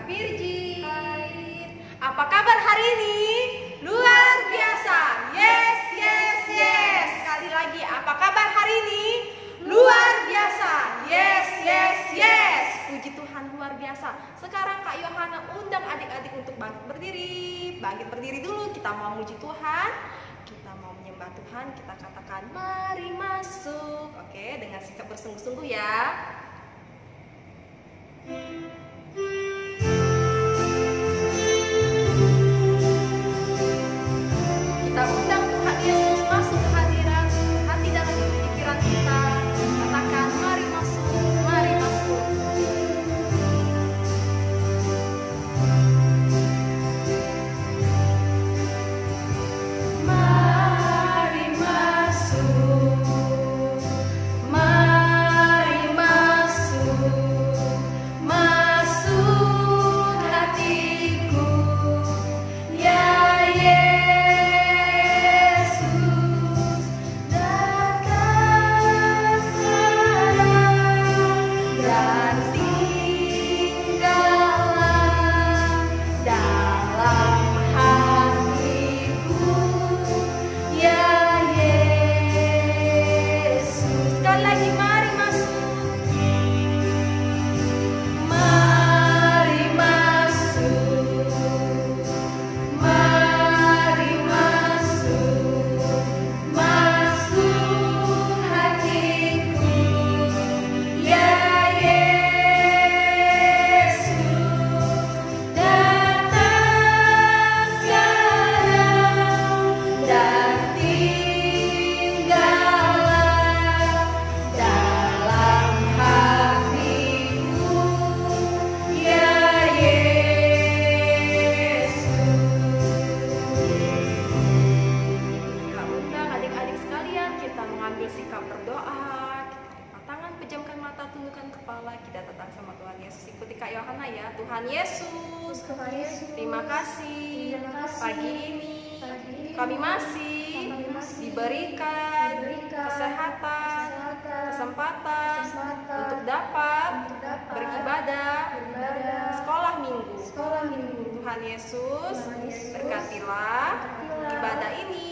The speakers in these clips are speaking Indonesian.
Virgi. Hai. Apa kabar hari ini? Luar biasa. Yes, yes, yes. Sekali lagi, apa kabar hari ini? Luar biasa. Yes, yes, yes. Puji Tuhan, luar biasa. Sekarang Kak Yohana undang adik-adik untuk bangkit berdiri. Bangkit berdiri dulu, kita mau muji Tuhan. Kita mau menyembah Tuhan, kita katakan mari masuk. Oke, dengan sikap bersungguh-sungguh ya. Kita undang Tuhan Yesus masuk ke hadirat hati dan pikiran kita. Katakan mari masuk, mari masuk. Mari masuk, mari masuk, masuk hatiku, ya Yesus, datang sekarang dan tinggallah dalam hatiku, ya Yesus. Sekali lagi, mari masuk. Mari masuk, mari masuk, masuk hatiku, ya Yesus, datang sekarang dan tinggallah dalam hatiku, ya Yesus. Kak undang adik-adik sekalian, kita mengambil sikap berdoa. Kita lipat tangan, pejamkan mata, tundukkan kepala. Kita datang sama Tuhan Yesus. Ikuti Kak Yohana ya. Tuhan Yesus, Tuhan Yesus, terima kasih. terima kasih. Pagi ini Pagi ini kami masih diberikan kesehatan, kesempatan untuk dapat beribadah sekolah minggu. sekolah minggu. Tuhan Yesus, Tuhan Yesus, berkatilah ibadah ini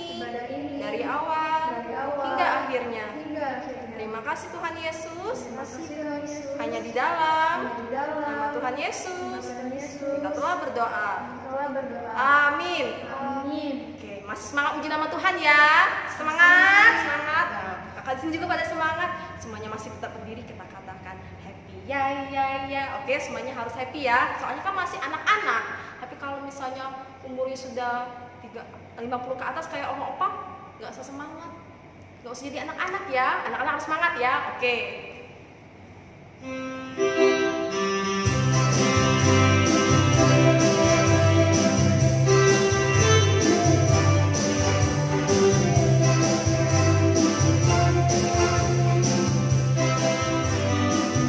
dari awal dari hingga akhirnya. hingga akhirnya. Terima kasih Tuhan Yesus. Terima kasih Tuhan Yesus. Hanya di dalam di dalam nama Tuhan Yesus Tuhan Yesus kita telah berdoa. telah berdoa. Amin. Amin. Oke, masih semangat uji nama Tuhan ya. Semangat, semangat. Nah, kakak di sini juga pada semangat. Semuanya masih tetap berdiri, kita katakan happy ya ya ya. Oke, semuanya harus happy ya. Soalnya kan masih anak-anak. Tapi kalau misalnya umurnya sudah 50 ke atas kayak oma-opa, nggak usah semangat. Nggak usah jadi anak-anak ya. Anak-anak harus semangat ya. Oke.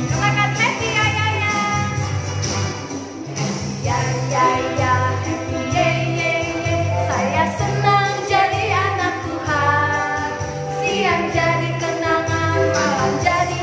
Katakan happy ya ya ya. Ya ya ya, happy ye ye ye. Saya senang jadi anak Tuhan. Siang jadi kenangan, malam jadi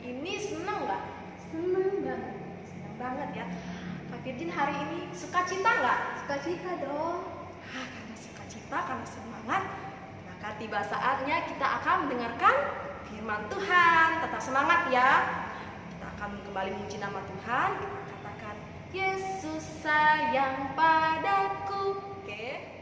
ini seneng nggak? Seneng banget. Seneng banget ya. Kak Virgin hari ini sukacita nggak? Sukacita dong. Karena sukacita, karena semangat, maka tiba saatnya kita akan mendengarkan firman Tuhan. Tetap semangat ya. Kita akan kembali memuji nama Tuhan. Kita katakan, Yesus sayang padaku. Oke.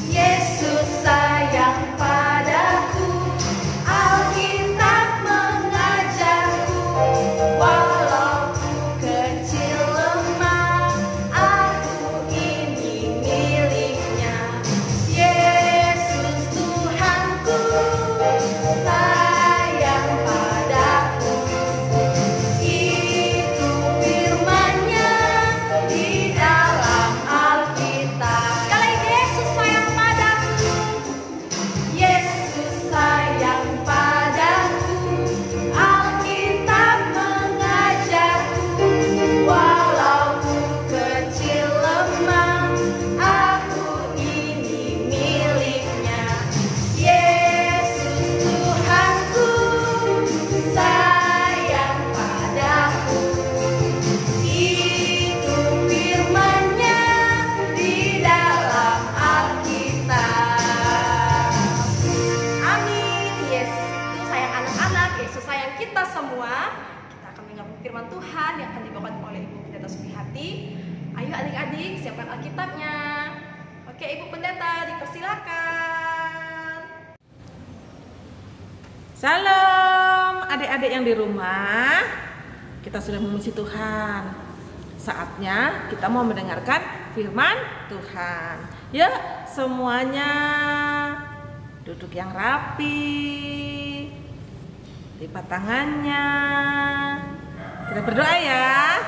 Yesus sayang padaku, Alkitab mengajarku, walau ku kecil lemah, aku ini miliknya. Yesus Tuhanku, sayang padaku, itu firman-Nya di dalam Alkitab. Sekali lagi, Yesus sayang padaku. Yesus sayang padaku, Alkitab mengajarku, walau ku kecil lemah, aku ini miliknya. Yesus Tuhanku, sayang padaku, itu firman-Nya di dalam Alkitab. Amin. Yesus itu sayang anak-anak, Yesus sayang kita semua. Kita akan mendengar firman Tuhan yang akan dibawakan oleh Ibu Pendeta Sumihati. Ayo adik-adik, siapkan Alkitabnya. Oke, Ibu Pendeta, dipersilakan. Salam adik-adik yang di rumah. Kita sudah memuji Tuhan. Saatnya kita mau mendengarkan firman Tuhan. Ya, semuanya duduk yang rapi, lipat tangannya. Kita berdoa ya.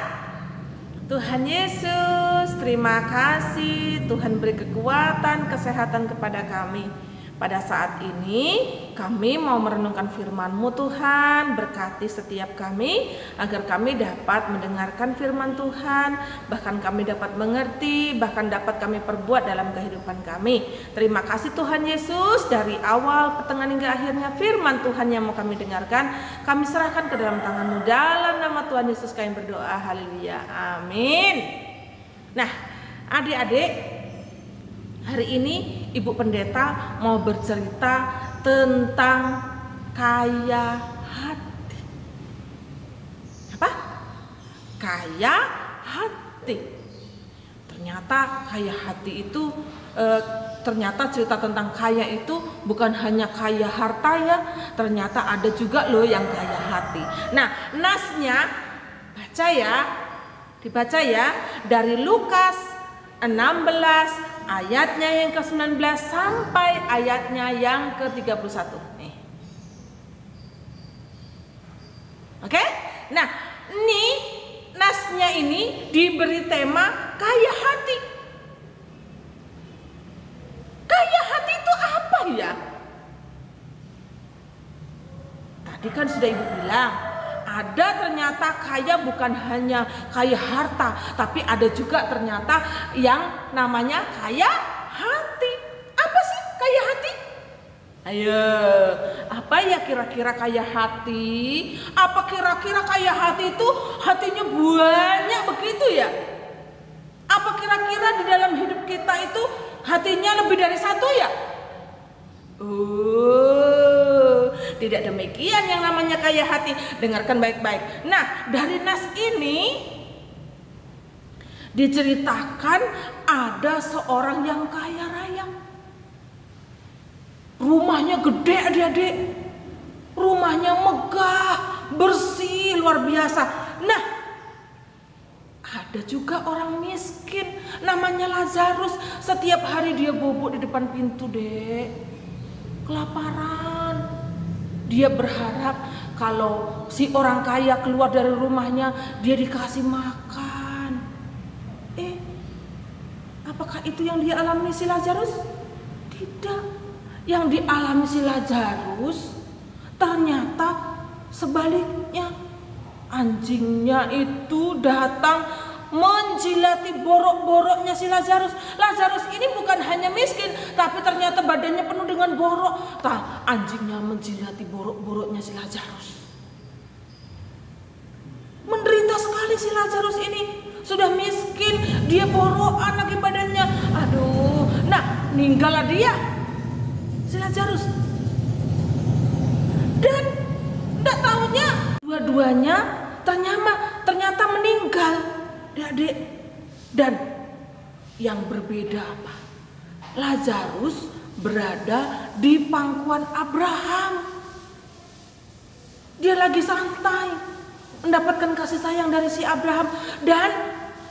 Tuhan Yesus, terima kasih Tuhan beri kekuatan, kesehatan kepada kami. Pada saat ini kami mau merenungkan firman-Mu Tuhan. Berkati setiap kami agar kami dapat mendengarkan firman Tuhan, bahkan kami dapat mengerti, bahkan dapat kami perbuat dalam kehidupan kami. Terima kasih Tuhan Yesus, dari awal, pertengahan hingga akhirnya firman Tuhan yang mau kami dengarkan, kami serahkan ke dalam tangan-Mu. Dalam nama Tuhan Yesus kami berdoa, haleluya, amin. Nah, adik-adik, hari ini Ibu Pendeta mau bercerita tentang kaya hati. Apa? Kaya hati. Ternyata kaya hati itu ternyata cerita tentang kaya itu bukan hanya kaya harta ya, ternyata ada juga loh yang kaya hati. Nah, nasnya baca ya, dibaca ya, dari Lukas 16 ayatnya yang ke-19 sampai ayatnya yang ke-31 nih. Oke? Nah, ini nasnya ini diberi tema kaya hati. Kaya hati itu apa ya? Tadi kan sudah Ibu bilang, ada ternyata kaya bukan hanya kaya harta, tapi ada juga ternyata yang namanya kaya hati. Apa sih kaya hati? Ayo, apa ya kira-kira kaya hati? Apa kira-kira kaya hati itu hatinya banyak begitu ya? Apa kira-kira di dalam hidup kita itu hatinya lebih dari satu ya? Tidak demikian yang namanya kaya hati. Dengarkan baik-baik. Nah, dari nas ini diceritakan ada seorang yang kaya raya. Rumahnya gede adik-adik. Rumahnya megah, bersih, luar biasa. Nah, ada juga orang miskin namanya Lazarus. Setiap hari dia bobok di depan pintu, Dek. Kelaparan. Dia berharap kalau si orang kaya keluar dari rumahnya, dia dikasih makan. Apakah itu yang dia alami si Lazarus? Tidak. yang dialami si Lazarus ternyata sebaliknya. Anjingnya itu datang menjilati borok-boroknya si Lazarus. Lazarus ini bukan hanya miskin, tapi ternyata badannya penuh dengan borok. Anjingnya menjilati borok-boroknya si Lazarus. Menderita sekali si Lazarus ini. Sudah miskin, dia borokan lagi badannya. Aduh, nah meninggallah dia si Lazarus. Dan tidak tahunya dua-duanya ternyata meninggal, adik. Dan yang berbeda apa? Lazarus berada di pangkuan Abraham. Dia lagi santai, mendapatkan kasih sayang dari si Abraham. Dan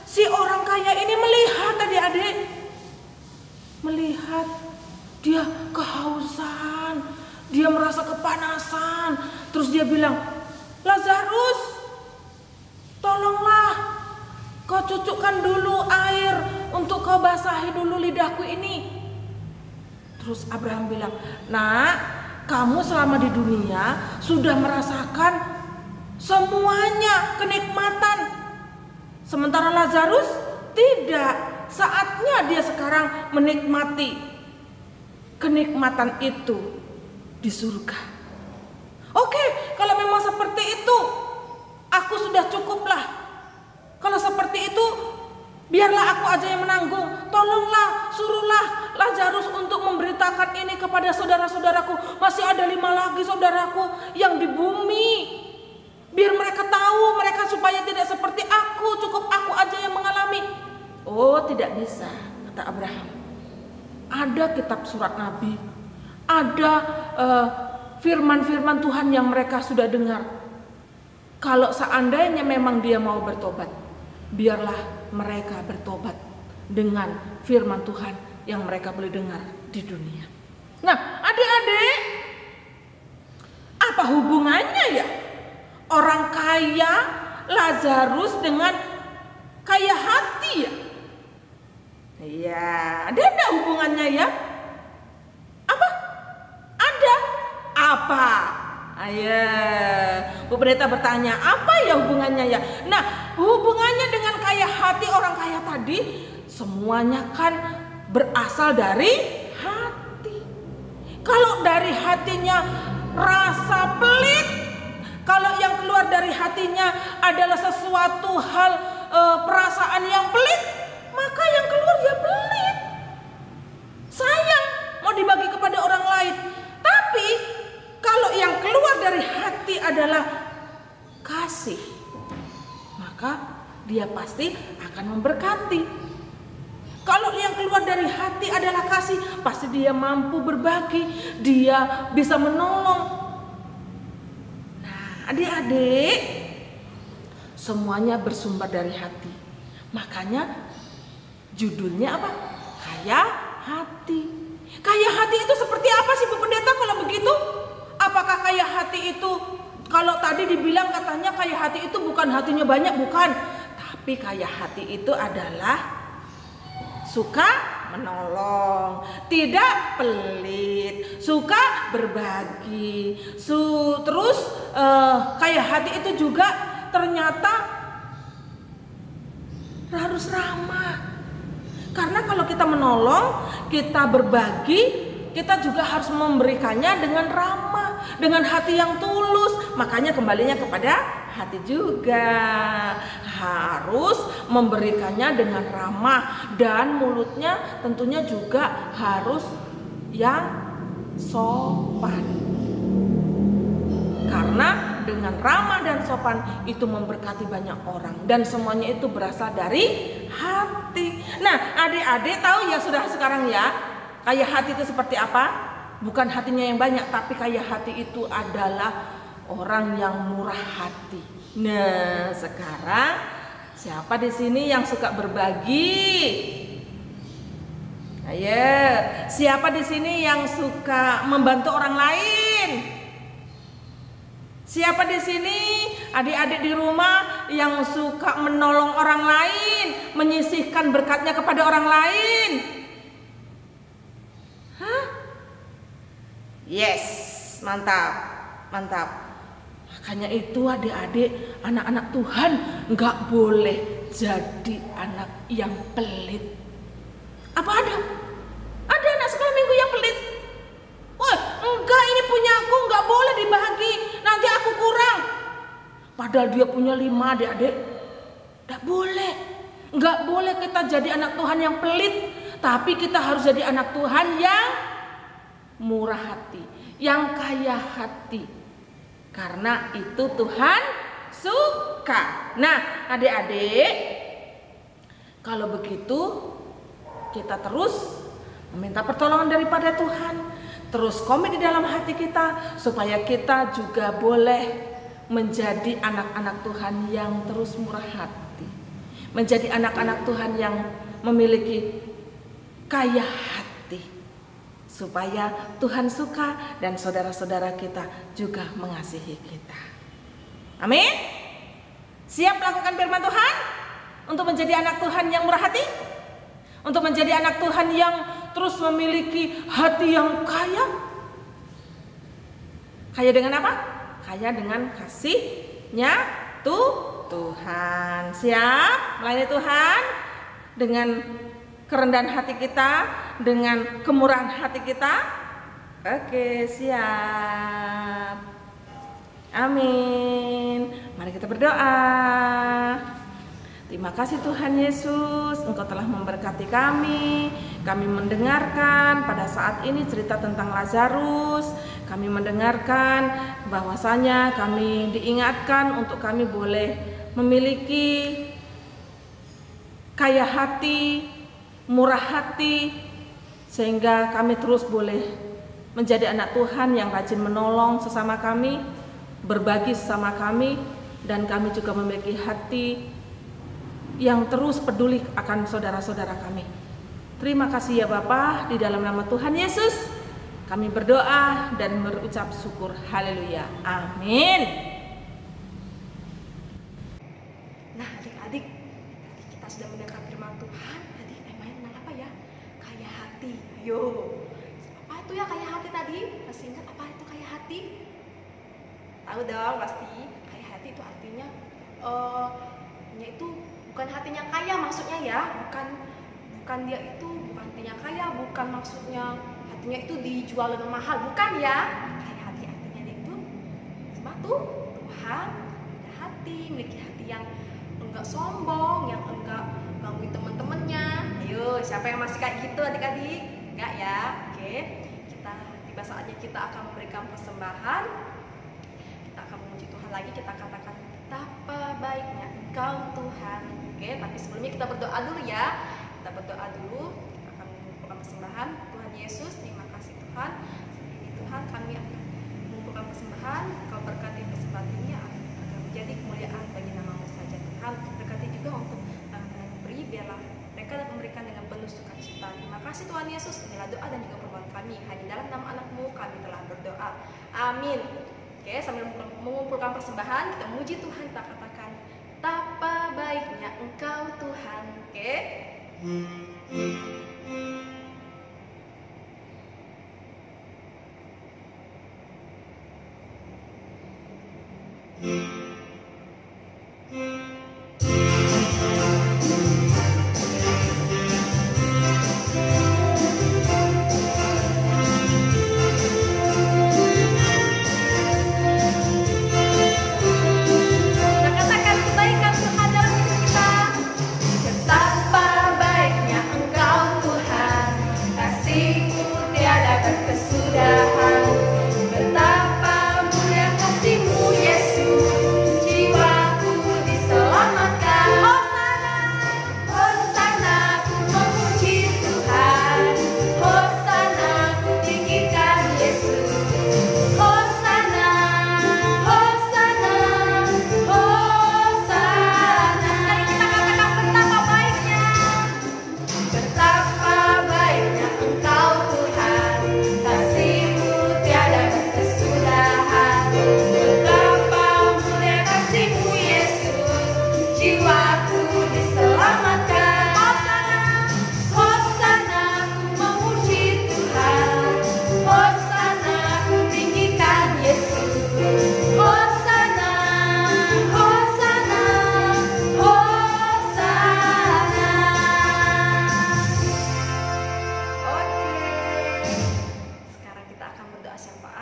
si orang kaya ini melihat, adik-adik, melihat dia kehausan, dia merasa kepanasan. Terus dia bilang, Lazarus, tolonglah, kau cucukkan dulu air untuk kau basahi dulu lidahku ini. Terus Abraham bilang, nak, kamu selama di dunia sudah merasakan semuanya kenikmatan. Sementara Lazarus tidak. Saatnya dia sekarang menikmati kenikmatan itu di surga. Oke, kalau memang seperti itu, aku sudah cukuplah. Kalau seperti itu, biarlah aku aja yang menanggung. Tolonglah, suruhlah Lazarus untuk memberitakan ini kepada saudara-saudaraku. Masih ada 5 lagi saudaraku yang di bumi. Biar mereka tahu, mereka supaya tidak seperti aku. Cukup aku aja yang mengalami. Oh, tidak bisa, kata Abraham. Ada kitab surat Nabi, ada firman-firman Tuhan yang mereka sudah dengar. Kalau seandainya memang dia mau bertobat, biarlah mereka bertobat dengan firman Tuhan yang mereka boleh dengar di dunia. Nah, adik-adik, apa hubungannya ya orang kaya Lazarus dengan kaya hati ya? Iya, ada hubungannya ya? Apa? Ada. Apa? Ayo, Bu Pendeta bertanya, apa ya hubungannya ya? Nah, hubungannya dengan kaya hati orang kaya tadi, semuanya kan berasal dari hati. Kalau dari hatinya rasa pelit, kalau yang keluar dari hatinya adalah sesuatu hal perasaan yang pelit, maka yang keluar ya pelit. Sayang, mau dibagi kepada orang lain. Tapi kalau yang keluar dari hati adalah kasih, maka dia pasti akan memberkati. Kalau yang keluar dari hati adalah kasih, pasti dia mampu berbagi, dia bisa menolong. Nah, adik-adik, semuanya bersumber dari hati. Makanya judulnya apa? Kaya hati. Kaya hati itu seperti apa sih Bu Pendeta kalau begitu? Apakah kaya hati itu, kalau tadi dibilang katanya kaya hati itu bukan hatinya banyak, bukan. Tapi kaya hati itu adalah suka menolong, tidak pelit, suka berbagi. Terus kaya hati itu juga ternyata harus ramah. Karena kalau kita menolong, kita berbagi, kita juga harus memberikannya dengan ramah, dengan hati yang tulus. Makanya kembalinya kepada hati juga. Harus memberikannya dengan ramah, dan mulutnya tentunya juga harus yang sopan. Karena dengan ramah dan sopan itu memberkati banyak orang, dan semuanya itu berasal dari hati. Nah, adik-adik tahu ya sudah sekarang ya, kaya hati itu seperti apa? Bukan hatinya yang banyak, tapi kaya hati itu adalah orang yang murah hati. Nah, sekarang siapa di sini yang suka berbagi? Ayo, siapa di sini yang suka membantu orang lain? Siapa di sini adik-adik di rumah yang suka menolong orang lain, menyisihkan berkatnya kepada orang lain? Hah? Yes, mantap, mantap. Makanya itu adik-adik, anak-anak Tuhan nggak boleh jadi anak yang pelit. Apa ada? Ada anak sekolah minggu yang pelit? Wah, enggak, ini punya aku, nggak boleh dibagi, nanti aku kurang. Padahal dia punya 5 adik-adik. Nggak boleh. Nggak boleh kita jadi anak Tuhan yang pelit. Tapi kita harus jadi anak Tuhan yang murah hati, yang kaya hati. Karena itu Tuhan suka. Nah, adik-adik, kalau begitu kita terus meminta pertolongan daripada Tuhan, terus komit di dalam hati kita supaya kita juga boleh menjadi anak-anak Tuhan yang terus murah hati, menjadi anak-anak Tuhan yang memiliki kaya hati, supaya Tuhan suka dan saudara-saudara kita juga mengasihi kita. Amin. Siap melakukan firman Tuhan untuk menjadi anak Tuhan yang murah hati, untuk menjadi anak Tuhan yang terus memiliki hati yang kaya. Kaya dengan apa? Kaya dengan kasihnya Tuhan. Siap melayani Tuhan dengan kerendahan hati kita, dengan kemurahan hati kita. Oke, siap. Amin. Mari kita berdoa. Terima kasih Tuhan Yesus, Engkau telah memberkati kami. Kami mendengarkan pada saat ini cerita tentang Lazarus. Kami mendengarkan bahwasanya kami diingatkan untuk kami boleh memiliki kaya hati, murah hati, sehingga kami terus boleh menjadi anak Tuhan yang rajin menolong sesama kami, berbagi sesama kami, dan kami juga memiliki hati yang terus peduli akan saudara-saudara kami. Terima kasih ya Bapa, di dalam nama Tuhan Yesus kami berdoa dan berucap syukur. Haleluya. Amin. Nah, adik-adik, kita sudah mendengar firman Tuhan. Tadi temanya tentang apa ya? Kaya hati. Ayo. Apa itu ya kaya hati tadi? Masih ingat apa itu kaya hati? Tahu dong pasti. Kaya hati itu artinya itu bukan hatinya kaya maksudnya ya, bukan dia itu bukan hatinya kaya, bukan maksudnya hatinya itu dijual dengan mahal, bukan ya. Kaya hati artinya dia itu sepatu Tuhan, ada hati, memiliki hati yang enggak sombong, yang enggak gangguin teman-temannya. Ayo, siapa yang masih kayak gitu adik-adik? Enggak ya? Oke, kita tiba saatnya kita akan memberikan persembahan. Kita akan memuji Tuhan lagi, kita katakan betapa baiknya Engkau Tuhan. Oke, tapi sebelumnya kita berdoa dulu ya. Kita berdoa dulu, kita akan mengumpulkan persembahan. Tuhan Yesus, terima kasih Tuhan. Ini Tuhan, kami akan mengumpulkan persembahan. Kau berkati persembahan ini akan menjadi kemuliaan bagi nama-Mu saja Tuhan. Berkati juga untuk pemberi, biarlah mereka dapat memberikan dengan penuh sukacita. Terima kasih Tuhan Yesus. Inilah doa dan juga permohonan kami. Hanya dalam nama anak-Mu kami telah berdoa. Amin. Oke, sambil mengumpulkan persembahan, kita memuji Tuhan, kita katakan betapa baiknya Engkau Tuhan. Oke. Betapa mulia kasih-Mu Yesus.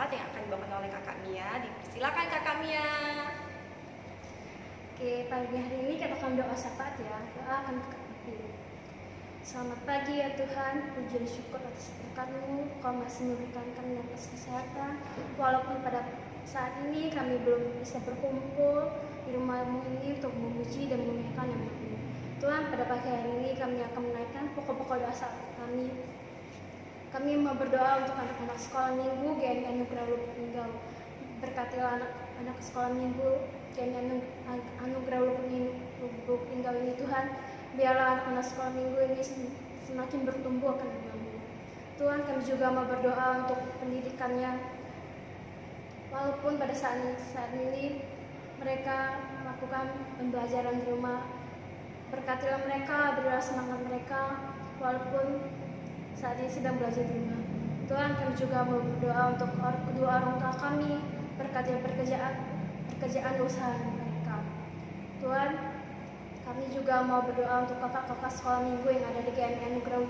syafaat yang akan dibawakan oleh Kakak Mia. Dipersilakan Kakak Mia. Oke, pagi hari ini kita akan doa syafaat ya. Doa akan kekasih. Selamat pagi ya Tuhan, puji dan syukur atas berkat-Mu. Kau masih memberikan kami nafas kesehatan. Walaupun pada saat ini kami belum bisa berkumpul di rumah-Mu ini untuk memuji dan memuliakan nama-Mu. Tuhan, pada pagi hari ini kami akan menaikkan pokok-pokok doa syafaat kami. Kami mau berdoa untuk anak-anak sekolah minggu GMI Anugerah Lubuk Linggau. Berkatilah anak-anak sekolah minggu GMI Anugerah Lubuk Linggau ini Tuhan. Biarlah anak-anak sekolah minggu ini semakin bertumbuh akan nama-Mu. Tuhan, kami juga mau berdoa untuk pendidikannya. Walaupun pada saat ini mereka melakukan pembelajaran di rumah, berkatilah mereka, berilah semangat mereka walaupun saat ini sedang belajar di rumah. Tuhan, kami juga mau berdoa untuk kedua orang tua kami, berkatilah pekerjaan usaha mereka. Tuhan, kami juga mau berdoa untuk kakak-kakak sekolah minggu yang ada di GMI Anugerah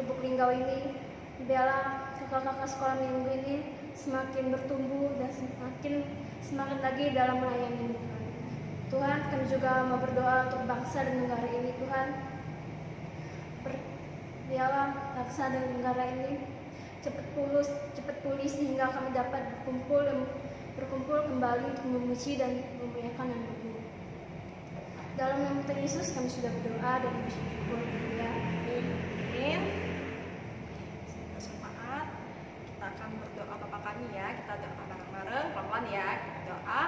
Lubuk Linggau ini. Biarlah kakak-kakak sekolah minggu ini semakin bertumbuh dan semakin semangat lagi dalam melayani Tuhan. Tuhan, kami juga mau berdoa untuk bangsa dan negara ini Tuhan. Biarlah bangsa dan negara ini cepat pulih sehingga kami dapat berkumpul kembali untuk memuji dan memuliakan nama-Mu. Dalam nama Tuhan Yesus kami sudah berdoa dan bersyukur. Ya. Amin. Syafaat. Kita akan berdoa Bapa kami ya. Kita doa bareng-bareng, pelan-pelan ya. Kita doa.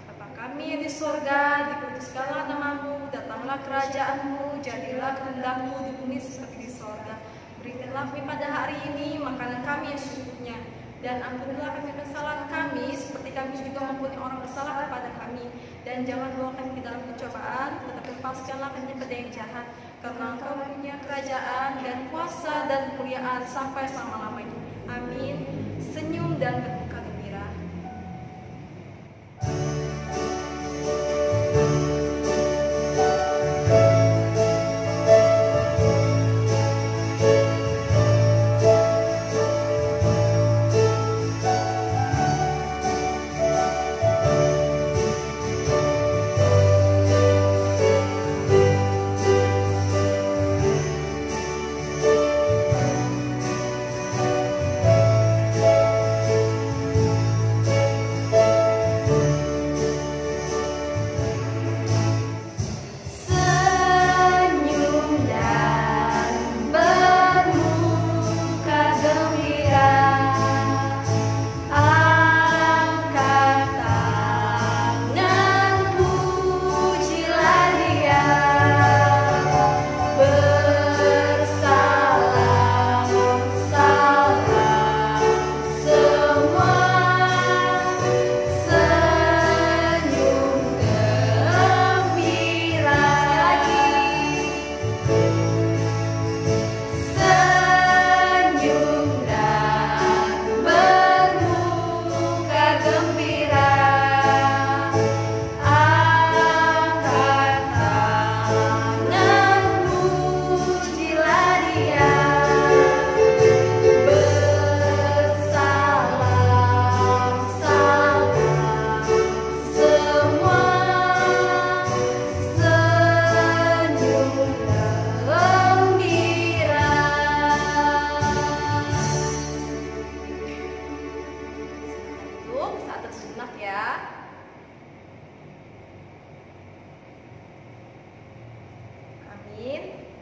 Bapa kami di surga, dikuduskanlah nama-Mu, datanglah kerajaan-Mu, jadilah kehendak-Mu di bumi seperti di surga. Berikanlah kami pada hari ini makanan kami yang secukupnya, dan ampunilah kami kesalahan kami seperti kami juga mengampuni orang bersalah kepada kami, dan jangan bawa kami ke dalam pencobaan, tetapi lepaskanlah kami daripada yang jahat, karena Engkau punya kerajaan dan kuasa dan kemuliaan sampai selama-lamanya. Amin. Senyum dan berduka gembira.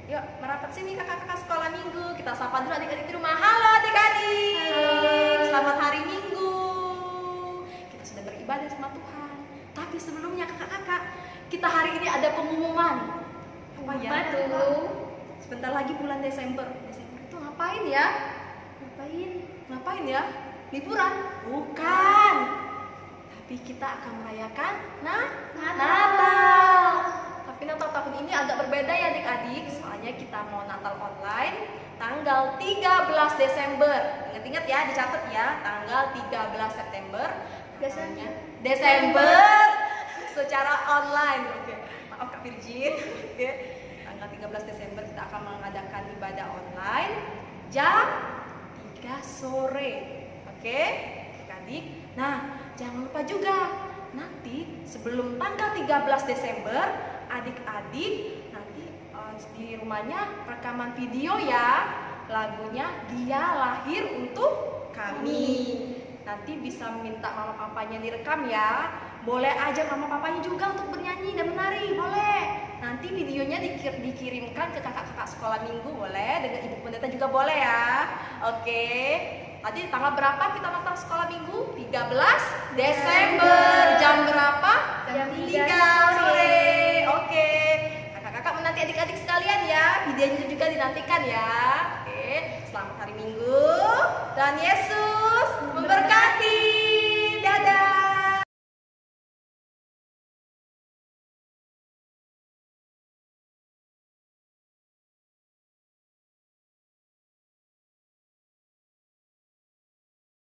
Yuk, merapat sini kakak-kakak sekolah minggu. Kita sapa dulu adik-adik di rumah. Halo adik-adik. Selamat hari Minggu. Kita sudah beribadah sama Tuhan. Tapi sebelumnya kakak-kakak, kita hari ini ada pengumuman. Apa ya? Sebentar lagi bulan Desember. Desember itu ngapain ya? Ngapain ya? Liburan? Bukan. Tapi kita akan merayakan Natal. Tapi Natal tahun ini agak berbeda ya adik-adik. Soalnya kita mau Natal online tanggal 13 Desember. Ingat-ingat ya, dicatat ya. Tanggal 13 September. Desember secara online. Oke. Maaf Kak Virgin. Oke. Tanggal 13 Desember kita akan mengadakan ibadah online jam 3 sore. Oke, adik-adik. Nah, jangan lupa juga nanti sebelum tanggal 13 Desember adik-adik nanti di rumahnya rekaman video ya, lagunya Dia Lahir Untuk Kami. Nanti bisa minta mama papanya direkam ya. Boleh ajak mama papanya juga untuk bernyanyi dan menari, boleh. Nanti videonya dikirimkan ke kakak-kakak sekolah minggu, boleh. Dengan ibu pendeta juga boleh ya. Oke. Tadi tanggal berapa kita nonton sekolah minggu? 13 Desember. Jam berapa? Jam 3 sore. Oke. Kakak-kakak menanti adik-adik sekalian ya. Videonya juga dinantikan ya. Oke. Selamat hari Minggu. Dan Yesus memberkati.